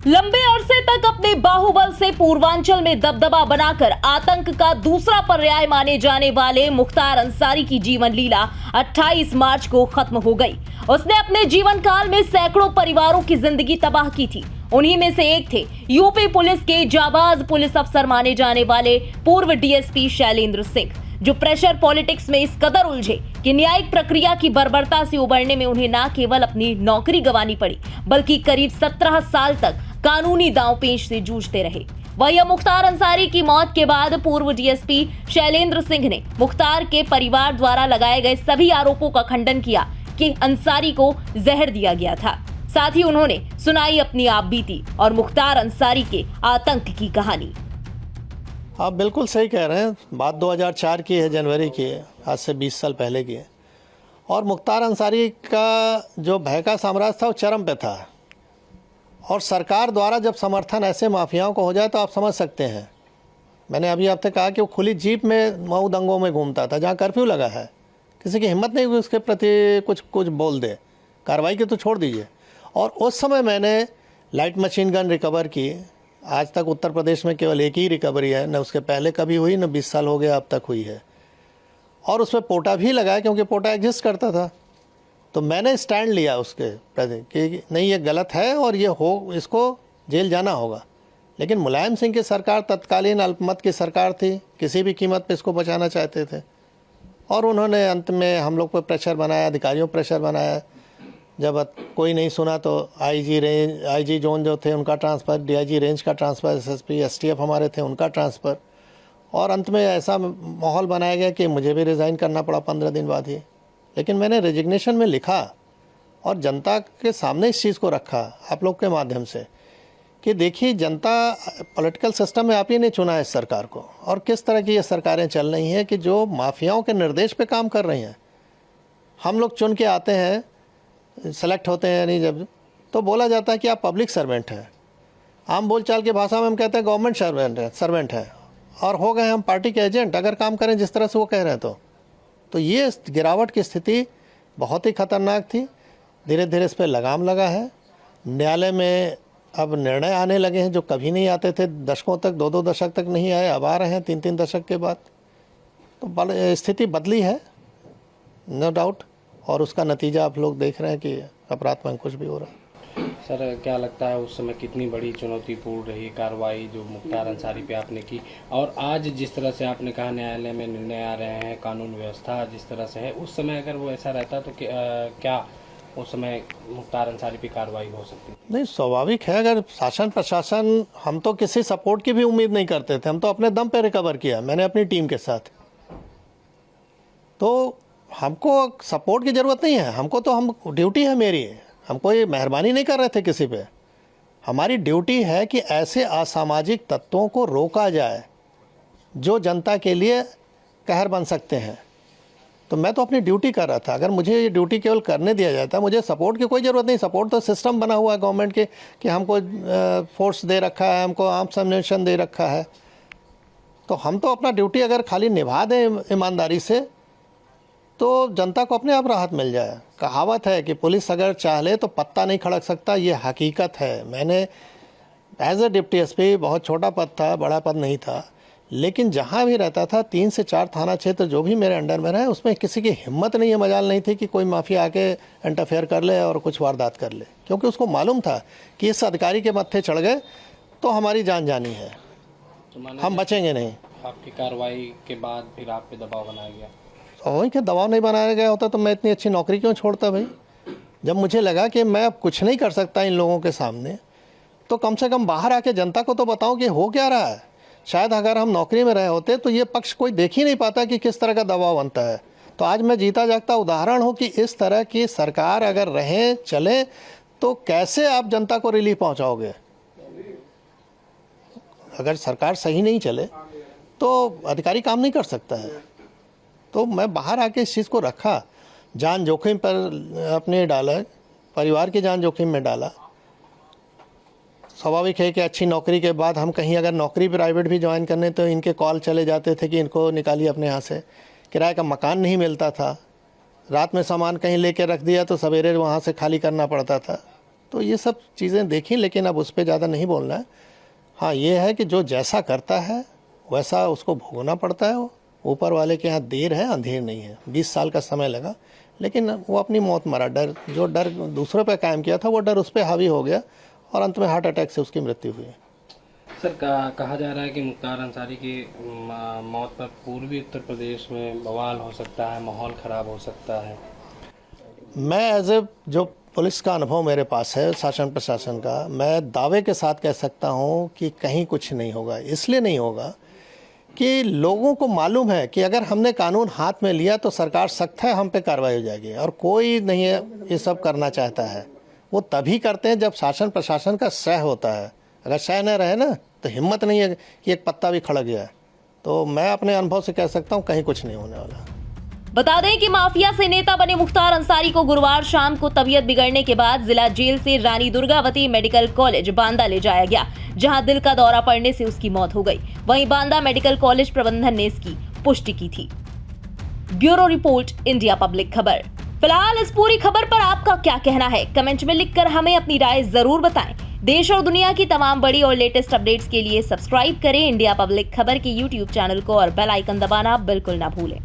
लंबे अरसे तक अपने बाहुबल से पूर्वांचल में दबदबा बनाकर आतंक का दूसरा पर्याय माने जाने वाले मुख्तार अंसारी की जीवन लीला 28 मार्च को खत्म हो गई। उसने अपने जीवन काल में सैकड़ों परिवारों की जिंदगी तबाह की थी। उन्हीं में से एक थे यूपी पुलिस के जाबाज पुलिस अफसर माने जाने वाले पूर्व डीएसपी शैलेंद्र सिंह, जो प्रेशर पॉलिटिक्स में इस कदर उलझे कि न्यायिक प्रक्रिया की बर्बरता से उबरने में उन्हें न केवल अपनी नौकरी गंवानी पड़ी, बल्कि करीब 17 साल तक कानूनी दांवपेच से जूझते रहे। वही मुख्तार अंसारी की मौत के बाद पूर्व डीएसपी शैलेंद्र सिंह ने मुख्तार के परिवार द्वारा लगाए गए सभी आरोपों का खंडन किया कि अंसारी को जहर दिया गया था। साथ ही उन्होंने सुनाई अपनी आपबीती और मुख्तार अंसारी के आतंक की कहानी। आप बिल्कुल सही कह रहे हैं। बात 2004 की है, जनवरी की है, आज से 20 साल पहले की है। और मुख्तार अंसारी का जो भय का साम्राज्य था वो चरम पे था। और सरकार द्वारा जब समर्थन ऐसे माफियाओं को हो जाए तो आप समझ सकते हैं। मैंने अभी आपसे कहा कि वो खुली जीप में मऊ दंगों में घूमता था, जहाँ कर्फ्यू लगा है। किसी की हिम्मत नहीं हुई उसके प्रति कुछ बोल दे, कार्रवाई की तो छोड़ दीजिए। और उस समय मैंने लाइट मशीन गन रिकवर की। आज तक उत्तर प्रदेश में केवल एक ही रिकवरी है, न उसके पहले कभी हुई, न 20 साल हो गया अब तक हुई है। और उसमें पोटा भी लगाया, क्योंकि पोटा एग्जिस्ट करता था। तो मैंने स्टैंड लिया उसके प्रति कि नहीं, ये गलत है और इसको जेल जाना होगा। लेकिन मुलायम सिंह की सरकार तत्कालीन अल्पमत की सरकार थी, किसी भी कीमत पे इसको बचाना चाहते थे। और उन्होंने अंत में हम लोग पर प्रेशर बनाया, अधिकारियों पर प्रेशर बनाया। जब कोई नहीं सुना तो आईजी जोन जो थे उनका ट्रांसफ़र, डीआईजी रेंज का ट्रांसफ़र, एसएसपी एसटीएफ हमारे थे उनका ट्रांसफ़र। और अंत में ऐसा माहौल बनाया गया कि मुझे भी रिज़ाइन करना पड़ा 15 दिन बाद ही। लेकिन मैंने रेजिग्नेशन में लिखा और जनता के सामने इस चीज़ को रखा आप लोग के माध्यम से कि देखिए, जनता पॉलिटिकल सिस्टम में आप ही ने चुना है इस सरकार को, और किस तरह की ये सरकारें चल रही हैं कि जो माफियाओं के निर्देश पे काम कर रही हैं। हम लोग चुन के आते हैं, सेलेक्ट होते हैं, नहीं जब तो बोला जाता है कि आप पब्लिक सर्वेंट हैं। आम बोलचाल की भाषा में हम कहते हैं गवर्नमेंट सर्वेंट है, और हो गए हम पार्टी के एजेंट अगर काम करें जिस तरह से वो कह रहे हैं। तो ये गिरावट की स्थिति बहुत ही खतरनाक थी। धीरे धीरे इस पर लगाम लगा है। न्यायालय में अब निर्णय आने लगे हैं जो कभी नहीं आते थे, दशकों तक, 2-2 दशक तक नहीं आए, अब आ रहे हैं 3-3 दशक के बाद। तो स्थिति बदली है, नो डाउट। और उसका नतीजा आप लोग देख रहे हैं कि अपराध में कुछ भी हो रहा है। सर, क्या लगता है उस समय कितनी बड़ी चुनौतीपूर्ण रही कार्रवाई जो मुख्तार अंसारी पे आपने की, और आज जिस तरह से आपने कहा न्यायालय में निर्णय आ रहे हैं, कानून व्यवस्था जिस तरह से है, उस समय अगर वो ऐसा रहता तो क्या उस समय मुख्तार अंसारी पे कार्रवाई हो सकती? नहीं, स्वाभाविक है। अगर शासन प्रशासन, हम तो किसी सपोर्ट की भी उम्मीद नहीं करते थे, हम तो अपने दम पे रिकवर किया, मैंने अपनी टीम के साथ। तो हमको सपोर्ट की ज़रूरत नहीं है, हमको तो हम ड्यूटी है मेरी, हम कोई मेहरबानी नहीं कर रहे थे किसी पे। हमारी ड्यूटी है कि ऐसे असामाजिक तत्वों को रोका जाए जो जनता के लिए कहर बन सकते हैं। तो मैं तो अपनी ड्यूटी कर रहा था। अगर मुझे ये ड्यूटी केवल करने दिया जाता, मुझे सपोर्ट की कोई ज़रूरत नहीं। सपोर्ट तो सिस्टम बना हुआ है गवर्नमेंट के कि हमको फोर्स दे रखा है, हमको आर्म्स एम्युनिशन दे रखा है। तो हम तो अपना ड्यूटी अगर खाली निभा दें ईमानदारी से तो जनता को अपने आप राहत मिल जाए। कहावत है कि पुलिस अगर चाह ले तो पत्ता नहीं खड़क सकता, ये हकीकत है। मैंने एज ए डिप्टी एसपी, बहुत छोटा पद था, बड़ा पद नहीं था, लेकिन जहाँ भी रहता था 3 से 4 थाना क्षेत्र जो भी मेरे अंडर में रहे, उसमें किसी की हिम्मत नहीं है, मजाल नहीं थी कि कोई माफिया आके इंटरफेयर कर ले और कुछ वारदात कर ले, क्योंकि उसको मालूम था कि इस अधिकारी के मत्थे चढ़ गए तो हमारी जान जानी है, हम बचेंगे नहीं। आपकी कार्रवाई के बाद फिर आप पे दबाव बनाया गया? वही कि दबाव नहीं बनाया गया होता तो मैं इतनी अच्छी नौकरी क्यों छोड़ता भाई। जब मुझे लगा कि मैं अब कुछ नहीं कर सकता इन लोगों के सामने, तो कम से कम बाहर आके जनता को तो बताऊं कि हो क्या रहा है। शायद अगर हम नौकरी में रहे होते तो ये पक्ष कोई देख ही नहीं पाता कि किस तरह का दबाव बनता है। तो आज मैं जीता जागता उदाहरण हूँ कि इस तरह की सरकार अगर रहे चले तो कैसे आप जनता को रिलीफ पहुँचाओगे। अगर सरकार सही नहीं चले तो अधिकारी काम नहीं कर सकता है। तो मैं बाहर आके इस चीज़ को रखा, जान जोखिम पर अपने डाला, परिवार की जान जोखिम में डाला। स्वाभाविक है कि अच्छी नौकरी के बाद हम कहीं अगर नौकरी प्राइवेट भी ज्वाइन करने तो इनके कॉल चले जाते थे कि इनको निकालिए अपने यहाँ से। किराए का मकान नहीं मिलता था, रात में सामान कहीं लेके रख दिया तो सवेरे वहाँ से खाली करना पड़ता था। तो ये सब चीज़ें देखी, लेकिन अब उस पर ज़्यादा नहीं बोलना है। हाँ, ये है कि जो जैसा करता है वैसा उसको भोगना पड़ता है। ऊपर वाले के यहाँ देर है अंधेर नहीं है। 20 साल का समय लगा, लेकिन वो अपनी मौत मरा। जो डर दूसरों पे कायम किया था वो डर उस पर हावी हो गया और अंत में हार्ट अटैक से उसकी मृत्यु हुई। सर, कहा जा रहा है कि मुख्तार अंसारी की मौत पर पूर्वी उत्तर प्रदेश में बवाल हो सकता है, माहौल ख़राब हो सकता है। मैं एज ए जो पुलिस का अनुभव मेरे पास है, शासन प्रशासन का, मैं दावे के साथ कह सकता हूँ कि कहीं कुछ नहीं होगा। इसलिए नहीं होगा कि लोगों को मालूम है कि अगर हमने कानून हाथ में लिया तो सरकार सख्त है, हम पे कार्रवाई हो जाएगी। और कोई नहीं है ये सब करना चाहता है। वो तभी करते हैं जब शासन प्रशासन का सह होता है। अगर सह न रहे ना तो हिम्मत नहीं है कि एक पत्ता भी खड़क गया। तो मैं अपने अनुभव से कह सकता हूँ कहीं कुछ नहीं होने वाला। बता दें कि माफिया से नेता बने मुख्तार अंसारी को गुरुवार शाम को तबीयत बिगड़ने के बाद जिला जेल से रानी दुर्गावती मेडिकल कॉलेज बांदा ले जाया गया, जहां दिल का दौरा पड़ने से उसकी मौत हो गई। वहीं बांदा मेडिकल कॉलेज प्रबंधन ने इसकी पुष्टि की थी। ब्यूरो रिपोर्ट, इंडिया पब्लिक खबर। फिलहाल इस पूरी खबर पर आपका क्या कहना है, कमेंट में लिखकर हमें अपनी राय जरूर बताएं। देश और दुनिया की तमाम बड़ी और लेटेस्ट अपडेट्स के लिए सब्सक्राइब करें इंडिया पब्लिक खबर के YouTube चैनल को और बेल आइकन दबाना बिल्कुल ना भूलें।